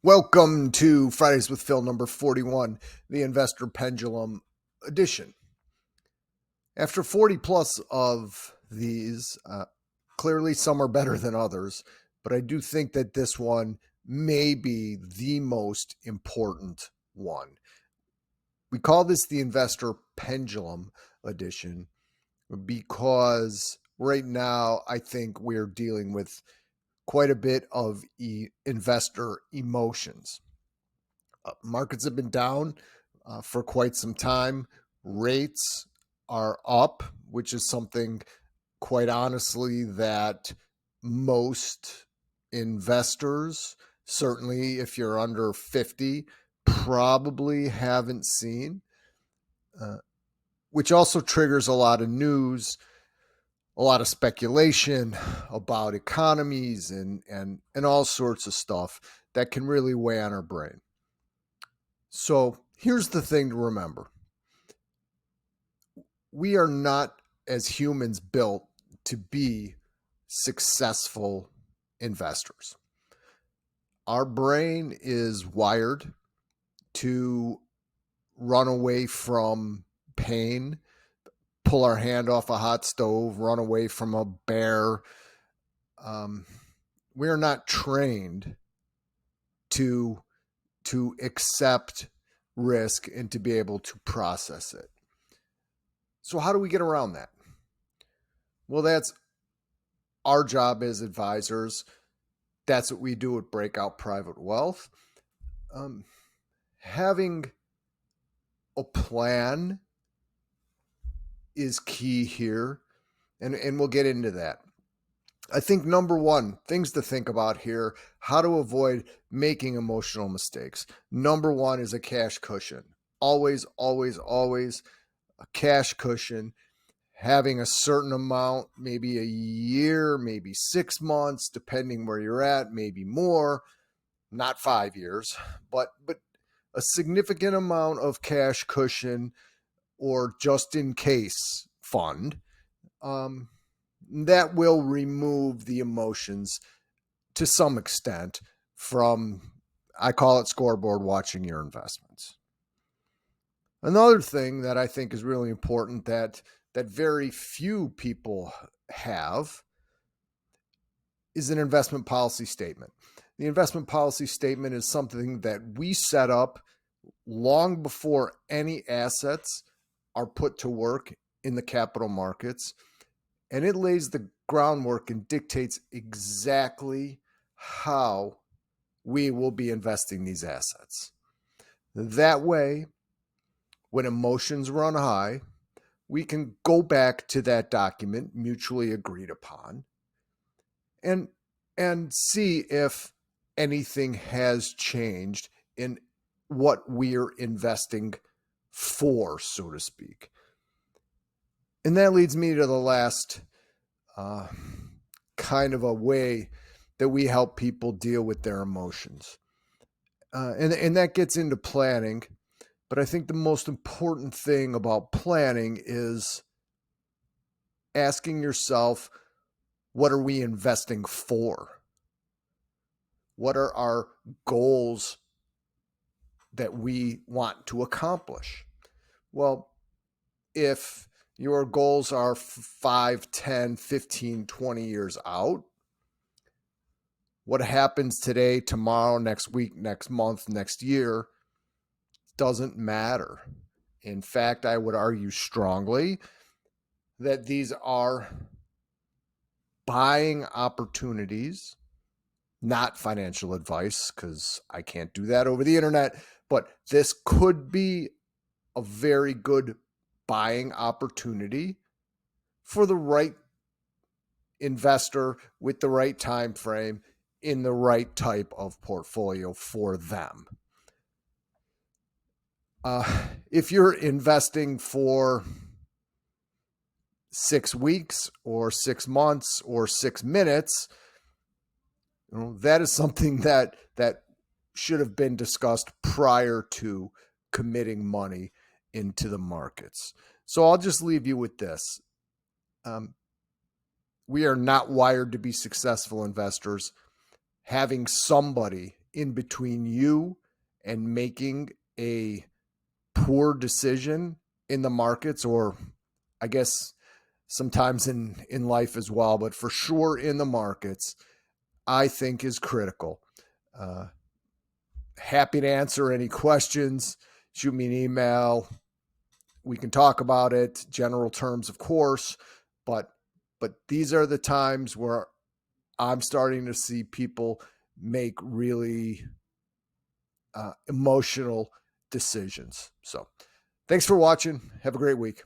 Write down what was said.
Welcome to Fridays with Phil number 41, the Investor Pendulum Edition. After 40 plus of these, clearly some are better than others, but I do think that this one may be the most important one. We call this the Investor Pendulum Edition because right now I think we're dealing with quite a bit of investor emotions. Markets have been down for quite some time. Rates are up, which is something, quite honestly, that most investors, certainly if you're under 50, probably haven't seen, which also triggers a lot of news, a lot of speculation about economies and all sorts of stuff that can really weigh on our brain. So here's the thing to remember. We are not, as humans, built to be successful investors. Our brain is wired to run away from pain, pull our hand off a hot stove, run away from a bear. We are not trained to accept risk and to be able to process it. So how do we get around that? Well, that's our job as advisors. That's what we do at Breakout Private Wealth. Having a plan is key here, and we'll get into that. I think number one, things to think about here, how to avoid making emotional mistakes. Number one is a cash cushion. Always, always, always a cash cushion. Having a certain amount, maybe a year, maybe 6 months, depending where you're at, maybe more, not 5 years, but a significant amount of cash cushion or just in case fund, that will remove the emotions to some extent from, I call it scoreboard watching your investments. Another thing that I think is really important that very few people have is an investment policy statement. The investment policy statement is something that we set up long before any assets are put to work in the capital markets, and it lays the groundwork and dictates exactly how we will be investing these assets. That way, when emotions run high, we can go back to that document mutually agreed upon and see if anything has changed in what we're investing for, so to speak. And that leads me to the last kind of a way that we help people deal with their emotions. And that gets into planning. But I think the most important thing about planning is asking yourself, what are we investing for? What are our goals that we want to accomplish? Well, if your goals are 5, 10, 15, 20 years out, what happens today, tomorrow, next week, next month, next year doesn't matter. In fact, I would argue strongly that these are buying opportunities, not financial advice, because I can't do that over the internet, but this could be a very good buying opportunity for the right investor with the right time frame in the right type of portfolio for them. If you're investing for 6 weeks or 6 months or 6 minutes, that is something that should have been discussed prior to committing money into the markets. So I'll just leave you with this. We are not wired to be successful investors. Having somebody in between you and making a poor decision in the markets, or I guess sometimes in life as well, but for sure in the markets, I think is critical. Happy to answer any questions. Shoot me an email. We can talk about it, general terms, of course, but these are the times where I'm starting to see people make really emotional decisions. So thanks for watching. Have a great week.